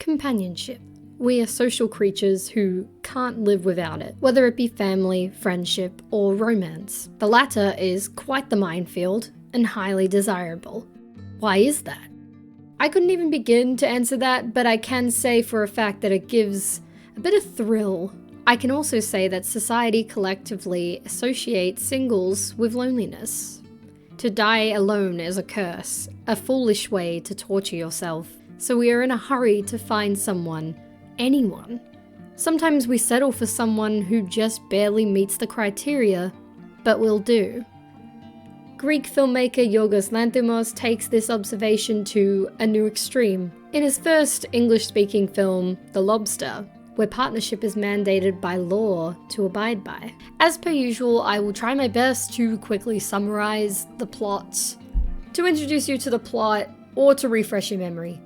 Companionship. We are social creatures who can't live without it, whether it be family, friendship, or romance. The latter is quite the minefield and highly desirable. Why is that? I couldn't even begin to answer that, but I can say for a fact that it gives a bit of thrill. I can also say that society collectively associates singles with loneliness. To die alone is a curse, a foolish way to torture yourself. So we are in a hurry to find someone, anyone. Sometimes we settle for someone who just barely meets the criteria, but will do. Greek filmmaker Yorgos Lanthimos takes this observation to a new extreme. In his first English-speaking film, The Lobster, where partnership is mandated by law to abide by. As per usual, I will try my best to quickly summarize the plot, to introduce you to the plot, or to refresh your memory.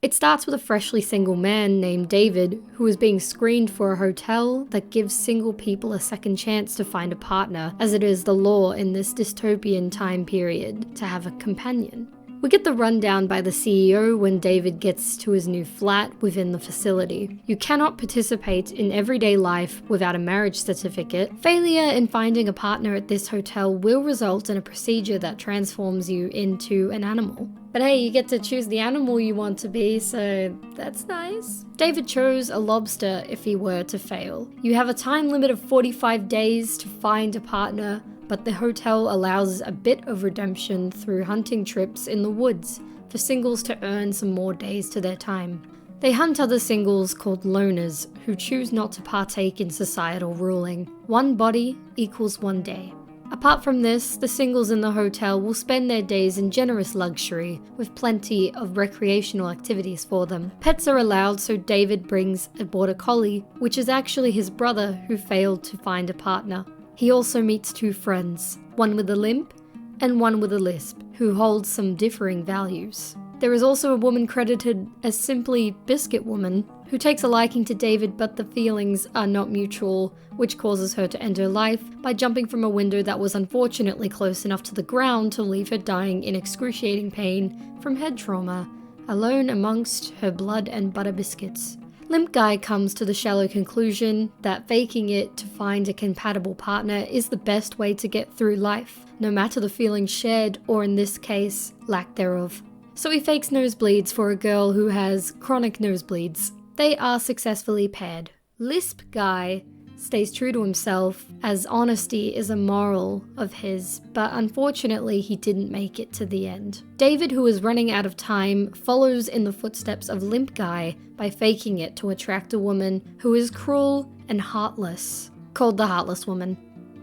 It starts with a freshly single man named David who is being screened for a hotel that gives single people a second chance to find a partner, as it is the law in this dystopian time period to have a companion. We get the rundown by the CEO when David gets to his new flat within the facility. You cannot participate in everyday life without a marriage certificate. Failure in finding a partner at this hotel will result in a procedure that transforms you into an animal. But hey, you get to choose the animal you want to be, so that's nice. David chose a lobster if he were to fail. You have a time limit of 45 days to find a partner, but the hotel allows a bit of redemption through hunting trips in the woods for singles to earn some more days to their time. They hunt other singles called loners who choose not to partake in societal ruling. One body equals 1 day. Apart from this, the singles in the hotel will spend their days in generous luxury, with plenty of recreational activities for them. Pets are allowed, so David brings a border collie, which is actually his brother who failed to find a partner. He also meets two friends, one with a limp and one with a lisp, who hold some differing values. There is also a woman credited as simply Biscuit Woman, who takes a liking to David, but the feelings are not mutual, which causes her to end her life by jumping from a window that was unfortunately close enough to the ground to leave her dying in excruciating pain from head trauma, alone amongst her blood and butter biscuits. Limp Guy comes to the shallow conclusion that faking it to find a compatible partner is the best way to get through life, no matter the feelings shared or, in this case, lack thereof. So he fakes nosebleeds for a girl who has chronic nosebleeds. They are successfully paired. Lisp Guy stays true to himself, as honesty is a moral of his, but unfortunately he didn't make it to the end. David, who is running out of time, follows in the footsteps of Limp Guy by faking it to attract a woman who is cruel and heartless, called the Heartless Woman.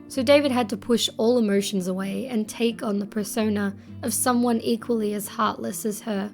So David had to push all emotions away and take on the persona of someone equally as heartless as her.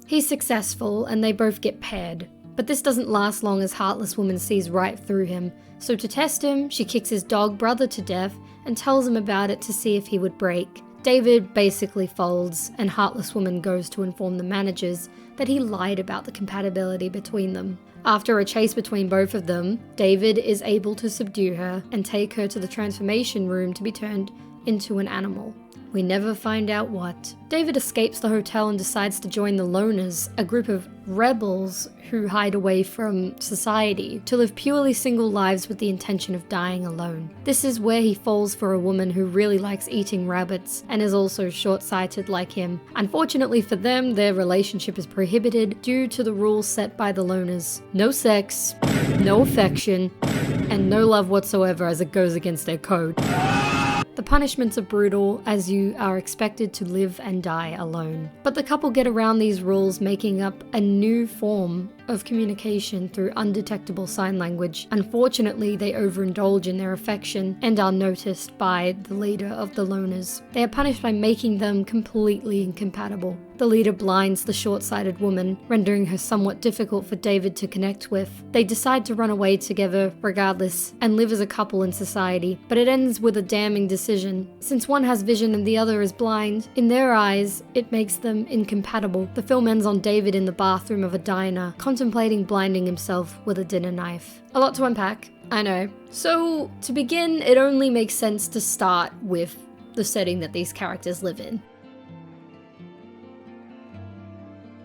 He's successful and they both get paired. But this doesn't last long, as Heartless Woman sees right through him. So to test him, she kicks his dog brother to death and tells him about it to see if he would break. David basically folds, and Heartless Woman goes to inform the managers that he lied about the compatibility between them. After a chase between both of them, David is able to subdue her and take her to the transformation room to be turned into an animal. We never find out what. David escapes the hotel and decides to join the Loners, a group of rebels who hide away from society to live purely single lives with the intention of dying alone. This is where he falls for a woman who really likes eating rabbits and is also short-sighted like him. Unfortunately for them, their relationship is prohibited due to the rules set by the Loners. No sex, no affection, and no love whatsoever, as it goes against their code. The punishments are brutal, as you are expected to live and die alone. But the couple get around these rules, making up a new form of communication through undetectable sign language. Unfortunately, they overindulge in their affection and are noticed by the leader of the Loners. They are punished by making them completely incompatible. The leader blinds the short-sighted woman, rendering her somewhat difficult for David to connect with. They decide to run away together regardless and live as a couple in society, but it ends with a damning decision. Since one has vision and the other is blind, in their eyes, it makes them incompatible. The film ends on David in the bathroom of a diner, contemplating blinding himself with a dinner knife. A lot to unpack, I know. So, to begin, it only makes sense to start with the setting that these characters live in.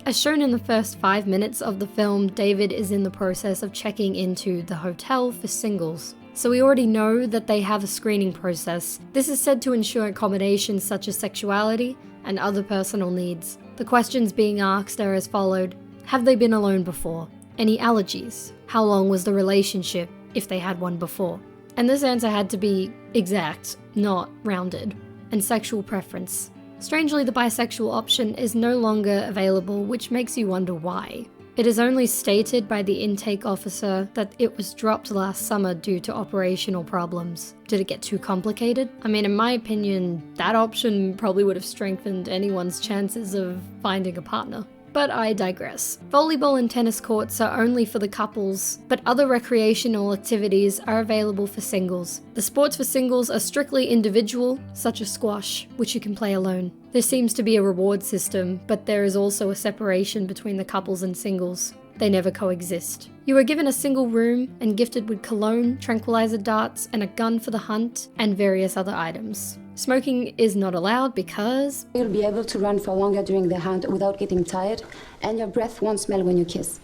As shown in the first 5 minutes of the film, David is in the process of checking into the hotel for singles. So we already know that they have a screening process. This is said to ensure accommodations such as sexuality and other personal needs. The questions being asked are as followed. Have they been alone before? Any allergies? How long was the relationship, if they had one before? And this answer had to be exact, not rounded. And sexual preference. Strangely, the bisexual option is no longer available, which makes you wonder why. It is only stated by the intake officer that it was dropped last summer due to operational problems. Did it get too complicated? I mean, in my opinion, that option probably would have strengthened anyone's chances of finding a partner. But I digress. Volleyball and tennis courts are only for the couples, but other recreational activities are available for singles. The sports for singles are strictly individual, such as squash, which you can play alone. There seems to be a reward system, but there is also a separation between the couples and singles. They never coexist. You are given a single room and gifted with cologne, tranquilizer darts, and a gun for the hunt, and various other items. Smoking is not allowed because you'll be able to run for longer during the hunt without getting tired, and your breath won't smell when you kiss.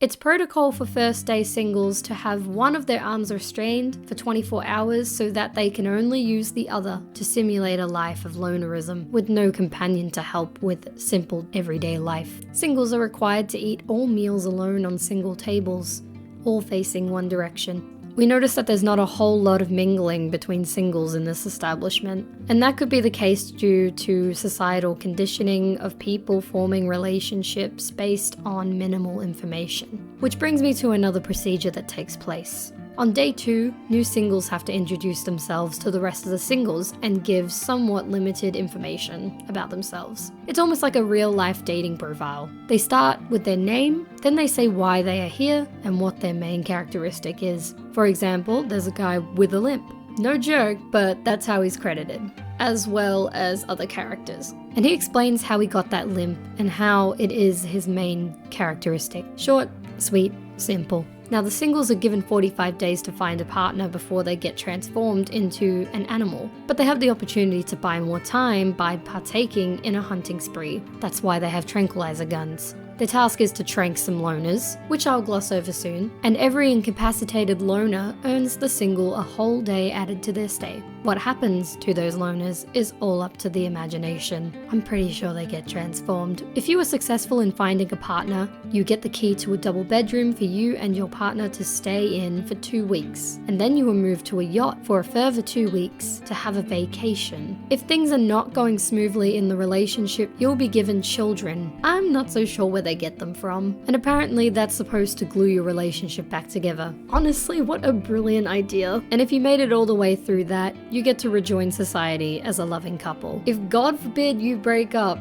it's protocol for first day singles to have one of their arms restrained for 24 hours so that they can only use the other to simulate a life of lonerism with no companion to help with simple everyday life. Singles are required to eat all meals alone on single tables, all facing one direction. We notice that there's not a whole lot of mingling between singles in this establishment, and that could be the case due to societal conditioning of people forming relationships based on minimal information. Which brings me to another procedure that takes place. On day 2, new singles have to introduce themselves to the rest of the singles and give somewhat limited information about themselves. It's almost like a real-life dating profile. They start with their name, then they say why they are here and what their main characteristic is. For example, there's a guy with a limp. No joke, but that's how he's credited, as well as other characters. And he explains how he got that limp and how it is his main characteristic. Short, sweet, simple. Now, the singles are given 45 days to find a partner before they get transformed into an animal, but they have the opportunity to buy more time by partaking in a hunting spree. That's why they have tranquilizer guns. Their task is to trank some loners, which I'll gloss over soon, and every incapacitated loner earns the single a whole day added to their stay. What happens to those loners is all up to the imagination. I'm pretty sure they get transformed. If you are successful in finding a partner, you get the key to a double bedroom for you and your partner to stay in for 2 weeks, and then you will move to a yacht for a further 2 weeks to have a vacation. If things are not going smoothly in the relationship, you'll be given children. I'm not so sure where they get them from, and apparently that's supposed to glue your relationship back together. Honestly, what a brilliant idea. And if you made it all the way through that, you get to rejoin society as a loving couple. If God forbid you break up,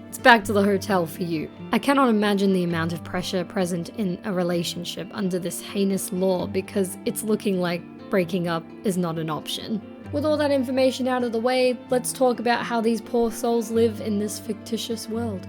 it's back to the hotel for you. I cannot imagine the amount of pressure present in a relationship under this heinous law, because it's looking like breaking up is not an option. With all that information out of the way, let's talk about how these poor souls live in this fictitious world.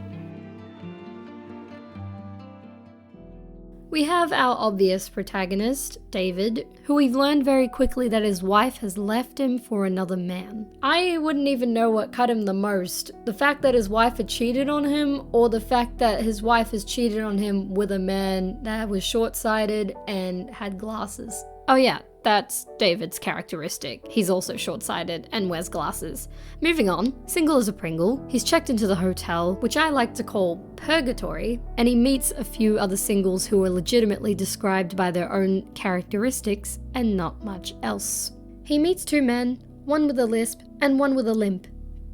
We have our obvious protagonist, David, who we've learned very quickly that his wife has left him for another man. I wouldn't even know what cut him the most, the fact that his wife had cheated on him, or the fact that his wife has cheated on him with a man that was short-sighted and had glasses. Oh yeah, that's David's characteristic. He's also short-sighted and wears glasses. Moving on, single as a Pringle, he's checked into the hotel, which I like to call purgatory, and he meets a few other singles who are legitimately described by their own characteristics and not much else. He meets 2 men, one with a lisp and one with a limp.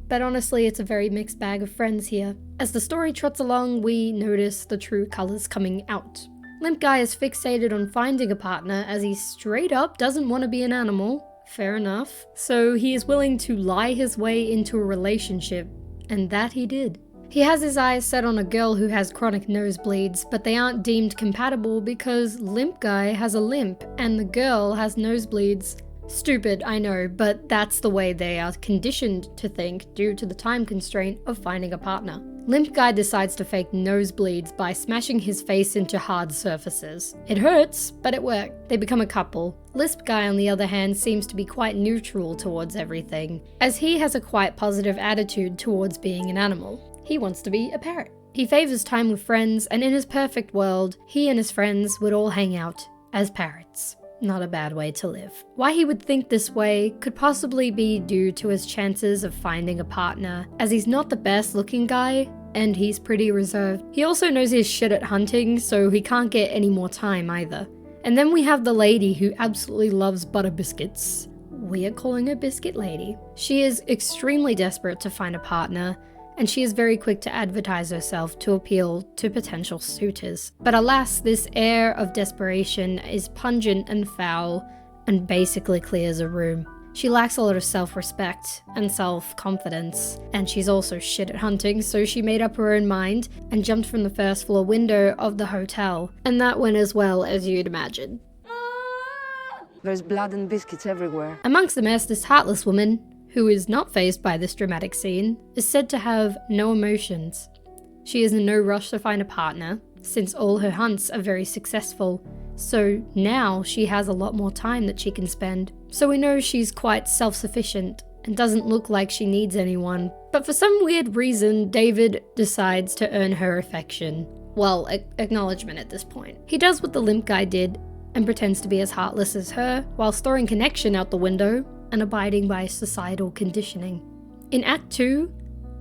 But honestly, it's a very mixed bag of friends here. As the story trots along, we notice the true colours coming out. Limp Guy is fixated on finding a partner as he straight up doesn't want to be an animal. Fair enough. So he is willing to lie his way into a relationship, and that he did. He has his eyes set on a girl who has chronic nosebleeds, but they aren't deemed compatible because Limp Guy has a limp and the girl has nosebleeds. Stupid, I know, but that's the way they are conditioned to think due to the time constraint of finding a partner. Limp Guy decides to fake nosebleeds by smashing his face into hard surfaces. It hurts, but it worked. They become a couple. Lisp Guy, on the other hand, seems to be quite neutral towards everything, as he has a quite positive attitude towards being an animal. He wants to be a parrot. He favors time with friends, and in his perfect world, he and his friends would all hang out as parrots. Not a bad way to live. Why he would think this way could possibly be due to his chances of finding a partner, as he's not the best looking guy, and he's pretty reserved. He also knows his shit at hunting, so he can't get any more time either. And then we have the lady who absolutely loves butter biscuits. We are calling her Biscuit Lady. She is extremely desperate to find a partner, and she is very quick to advertise herself to appeal to potential suitors. But alas, this air of desperation is pungent and foul, and basically clears a room. She lacks a lot of self-respect and self-confidence, and she's also shit at hunting, so she made up her own mind and jumped from the first floor window of the hotel, and that went as well as you'd imagine. There's blood and biscuits everywhere. Amongst the mess, this heartless woman, who is not fazed by this dramatic scene, is said to have no emotions. She is in no rush to find a partner, since all her hunts are very successful, so now she has a lot more time that she can spend. So we know she's quite self-sufficient and doesn't look like she needs anyone, but for some weird reason, David decides to earn her affection. Well, acknowledgement at this point. He does what the limp guy did and pretends to be as heartless as her, while throwing connection out the window and abiding by societal conditioning. In Act 2,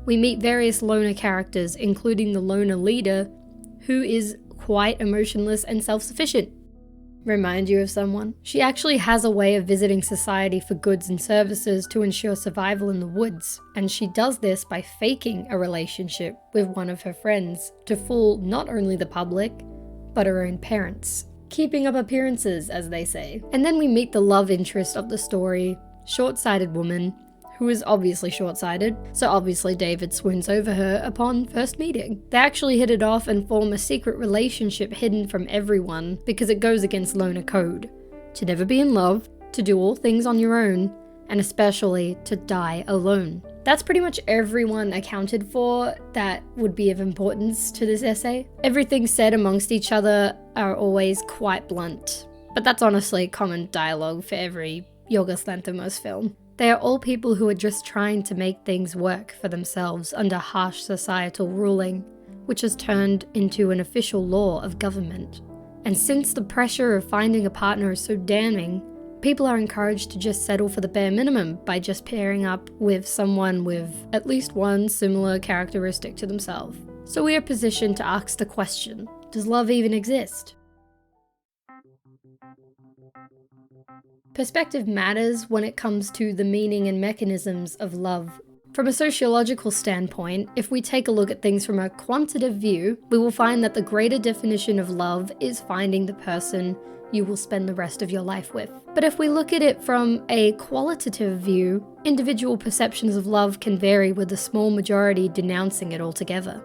we meet various loner characters, including the loner leader, who is quite emotionless and self-sufficient. Remind you of someone? She actually has a way of visiting society for goods and services to ensure survival in the woods, and she does this by faking a relationship with one of her friends to fool not only the public, but her own parents. Keeping up appearances, as they say. And then we meet the love interest of the story, short-sighted woman, who is obviously short-sighted, so obviously David swoons over her upon first meeting. They actually hit it off and form a secret relationship hidden from everyone because it goes against loner code. To never be in love, to do all things on your own, and especially to die alone. That's pretty much everyone accounted for that would be of importance to this essay. Everything said amongst each other are always quite blunt, but that's honestly common dialogue for every Yorgos Lanthimos film. They are all people who are just trying to make things work for themselves under harsh societal ruling, which has turned into an official law of government. And since the pressure of finding a partner is so damning, people are encouraged to just settle for the bare minimum by just pairing up with someone with at least one similar characteristic to themselves. So we are positioned to ask the question, does love even exist? Perspective matters when it comes to the meaning and mechanisms of love. From a sociological standpoint, if we take a look at things from a quantitative view, we will find that the greater definition of love is finding the person you will spend the rest of your life with. But if we look at it from a qualitative view, individual perceptions of love can vary, with a small majority denouncing it altogether.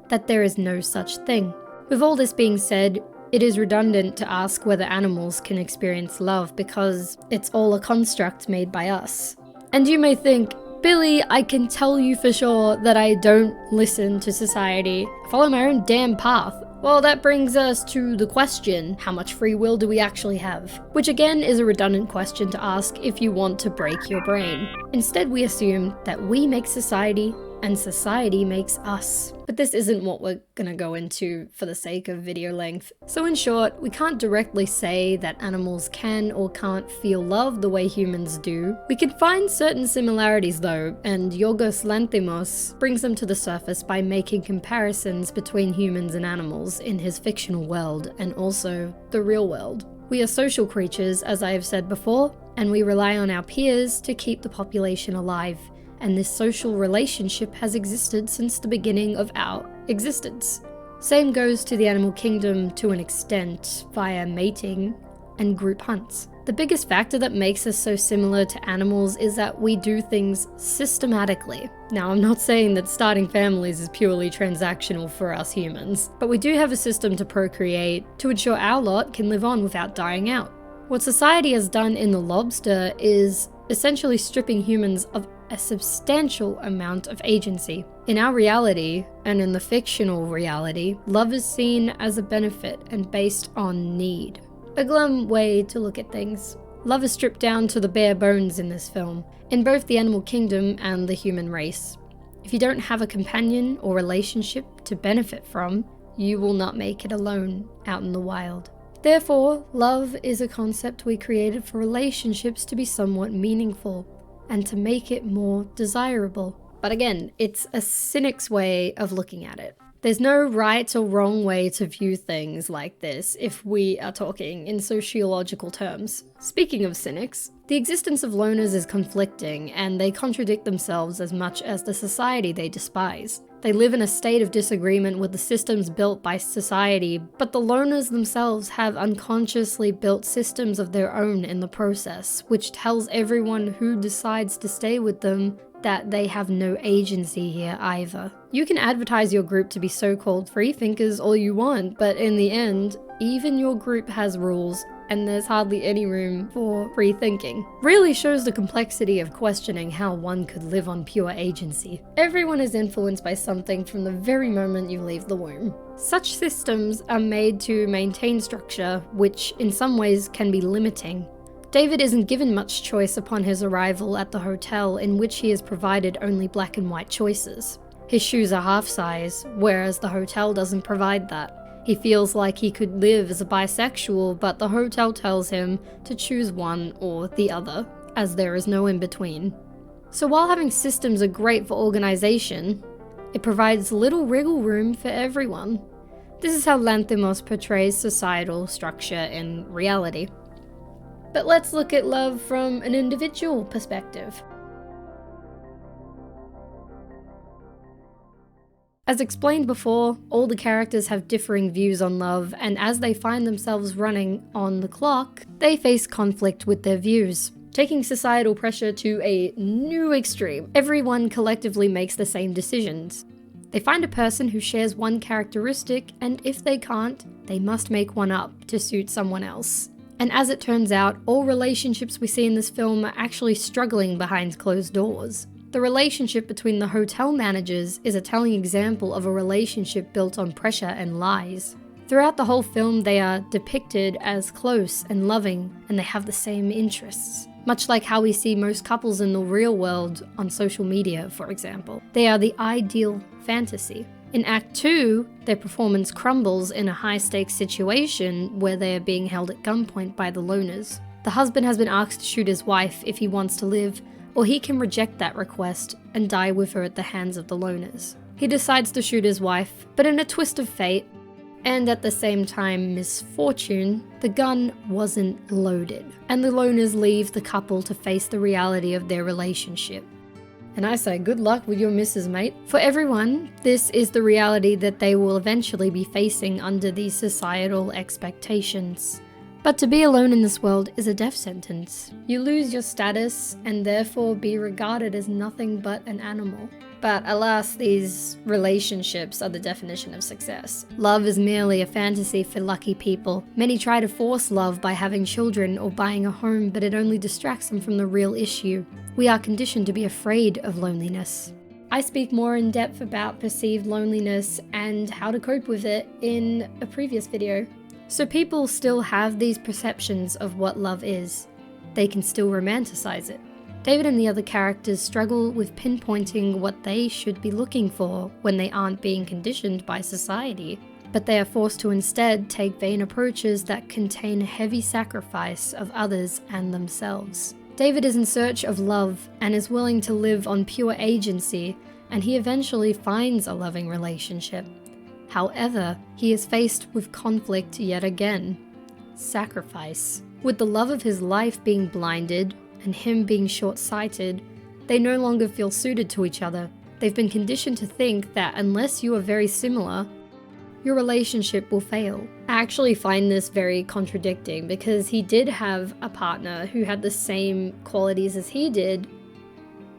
That there is no such thing. With all this being said, it is redundant to ask whether animals can experience love because it's all a construct made by us. And you may think, Billy, I can tell you for sure that I don't listen to society. I follow my own damn path. Well, that brings us to the question, how much free will do we actually have? Which again is a redundant question to ask if you want to break your brain. Instead, we assume that we make society and society makes us. But this isn't what we're gonna go into for the sake of video length. So in short, we can't directly say that animals can or can't feel love the way humans do. We can find certain similarities though, and Yorgos Lanthimos brings them to the surface by making comparisons between humans and animals in his fictional world and also the real world. We are social creatures, as I have said before, and we rely on our peers to keep the population alive. And this social relationship has existed since the beginning of our existence. Same goes to the animal kingdom to an extent via mating and group hunts. The biggest factor that makes us so similar to animals is that we do things systematically. Now, I'm not saying that starting families is purely transactional for us humans, but we do have a system to procreate to ensure our lot can live on without dying out. What society has done in the Lobster is essentially stripping humans of a substantial amount of agency. In our reality, and in the fictional reality, love is seen as a benefit and based on need. A glum way to look at things. Love is stripped down to the bare bones in this film, in both the animal kingdom and the human race. If you don't have a companion or relationship to benefit from, you will not make it alone out in the wild. Therefore, love is a concept we created for relationships to be somewhat meaningful and to make it more desirable. But again, it's a cynic's way of looking at it. There's no right or wrong way to view things like this if we are talking in sociological terms. Speaking of cynics, the existence of loners is conflicting, and they contradict themselves as much as the society they despise. They live in a state of disagreement with the systems built by society, but the loners themselves have unconsciously built systems of their own in the process, which tells everyone who decides to stay with them that they have no agency here either. You can advertise your group to be so-called free thinkers all you want, but in the end, even your group has rules, and there's hardly any room for free thinking. Really shows the complexity of questioning how one could live on pure agency. Everyone is influenced by something from the very moment you leave the womb. Such systems are made to maintain structure, which in some ways can be limiting. David isn't given much choice upon his arrival at the hotel, in which he is provided only black and white choices. His shoes are half size, whereas the hotel doesn't provide that. He feels like he could live as a bisexual, but the hotel tells him to choose one or the other, as there is no in between. So while having systems are great for organization, it provides little wriggle room for everyone. This is how Lanthimos portrays societal structure in reality. But let's look at love from an individual perspective. As explained before, all the characters have differing views on love, and as they find themselves running on the clock, they face conflict with their views. Taking societal pressure to a new extreme, everyone collectively makes the same decisions. They find a person who shares one characteristic, and if they can't, they must make one up to suit someone else. And as it turns out, all relationships we see in this film are actually struggling behind closed doors. The relationship between the hotel managers is a telling example of a relationship built on pressure and lies. Throughout the whole film, they are depicted as close and loving, and they have the same interests. Much like how we see most couples in the real world on social media, for example. They are the ideal fantasy. In Act 2, their performance crumbles in a high-stakes situation where they are being held at gunpoint by the loners. The husband has been asked to shoot his wife if he wants to live, or he can reject that request and die with her at the hands of the loners. He decides to shoot his wife, but in a twist of fate, and at the same time misfortune, the gun wasn't loaded, and the loners leave the couple to face the reality of their relationship. And I say, good luck with your missus, mate. For everyone, this is the reality that they will eventually be facing under these societal expectations. But to be alone in this world is a death sentence. You lose your status and therefore be regarded as nothing but an animal. But alas, these relationships are the definition of success. Love is merely a fantasy for lucky people. Many try to force love by having children or buying a home, but it only distracts them from the real issue. We are conditioned to be afraid of loneliness. I speak more in depth about perceived loneliness and how to cope with it in a previous video. So people still have these perceptions of what love is. They can still romanticize it. David and the other characters struggle with pinpointing what they should be looking for when they aren't being conditioned by society, but they are forced to instead take vain approaches that contain heavy sacrifice of others and themselves. David is in search of love and is willing to live on pure agency, and he eventually finds a loving relationship. However, he is faced with conflict yet again. Sacrifice. With the love of his life being blinded, and him being short-sighted, they no longer feel suited to each other. They've been conditioned to think that unless you are very similar, your relationship will fail. I actually find this very contradicting because he did have a partner who had the same qualities as he did,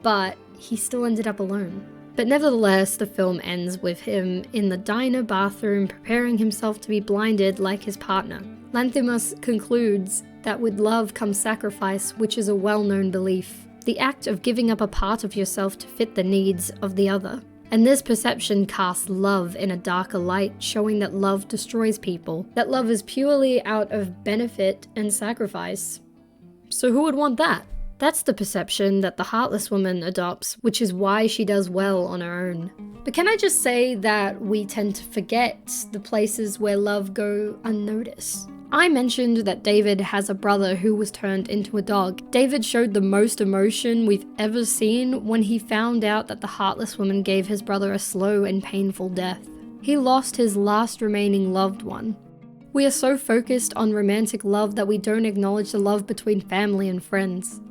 but he still ended up alone. But nevertheless, the film ends with him in the diner bathroom preparing himself to be blinded like his partner. Lanthimos concludes that with love comes sacrifice, which is a well-known belief. The act of giving up a part of yourself to fit the needs of the other. And this perception casts love in a darker light, showing that love destroys people, that love is purely out of benefit and sacrifice. So who would want that? That's the perception that the heartless woman adopts, which is why she does well on her own. But can I just say that we tend to forget the places where love go unnoticed? I mentioned that David has a brother who was turned into a dog. David showed the most emotion we've ever seen when he found out that the heartless woman gave his brother a slow and painful death. He lost his last remaining loved one. We are so focused on romantic love that we don't acknowledge the love between family and friends.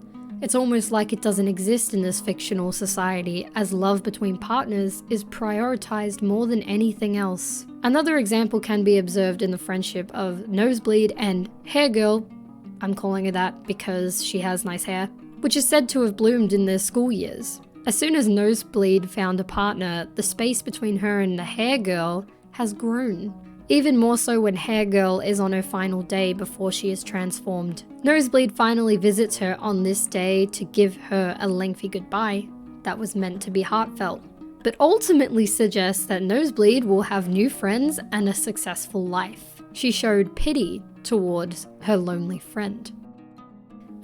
It's almost like it doesn't exist in this fictional society, as love between partners is prioritized more than anything else. Another example can be observed in the friendship of Nosebleed and Hair Girl, I'm calling her that because she has nice hair, which is said to have bloomed in their school years. As soon as Nosebleed found a partner, the space between her and the Hair Girl has grown. Even more so when Hair Girl is on her final day before she is transformed. Nosebleed finally visits her on this day to give her a lengthy goodbye that was meant to be heartfelt, but ultimately suggests that Nosebleed will have new friends and a successful life. She showed pity towards her lonely friend.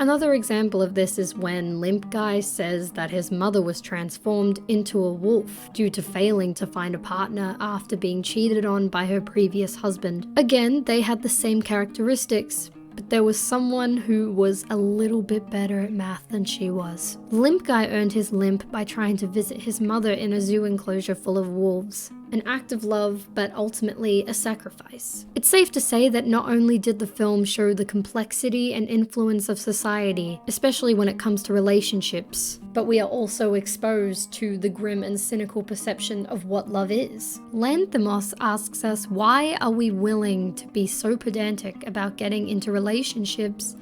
Another example of this is when Limp Guy says that his mother was transformed into a wolf due to failing to find a partner after being cheated on by her previous husband. Again, they had the same characteristics, but there was someone who was a little bit better at math than she was. Limp Guy earned his limp by trying to visit his mother in a zoo enclosure full of wolves. An act of love, but ultimately a sacrifice. It's safe to say that not only did the film show the complexity and influence of society, especially when it comes to relationships, but we are also exposed to the grim and cynical perception of what love is. Lanthimos asks us, why are we willing to be so pedantic about getting into relationships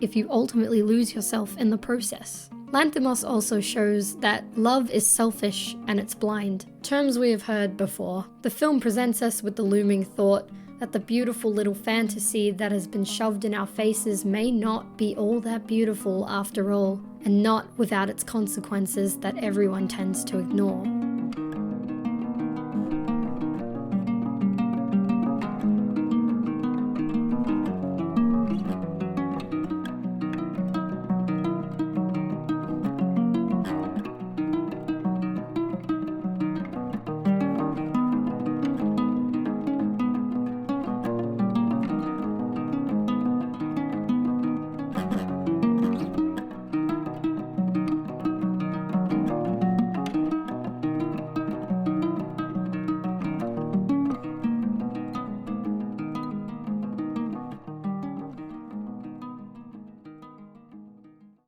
if you ultimately lose yourself in the process? Lanthimos also shows that love is selfish and it's blind, terms we have heard before. The film presents us with the looming thought that the beautiful little fantasy that has been shoved in our faces may not be all that beautiful after all, and not without its consequences that everyone tends to ignore.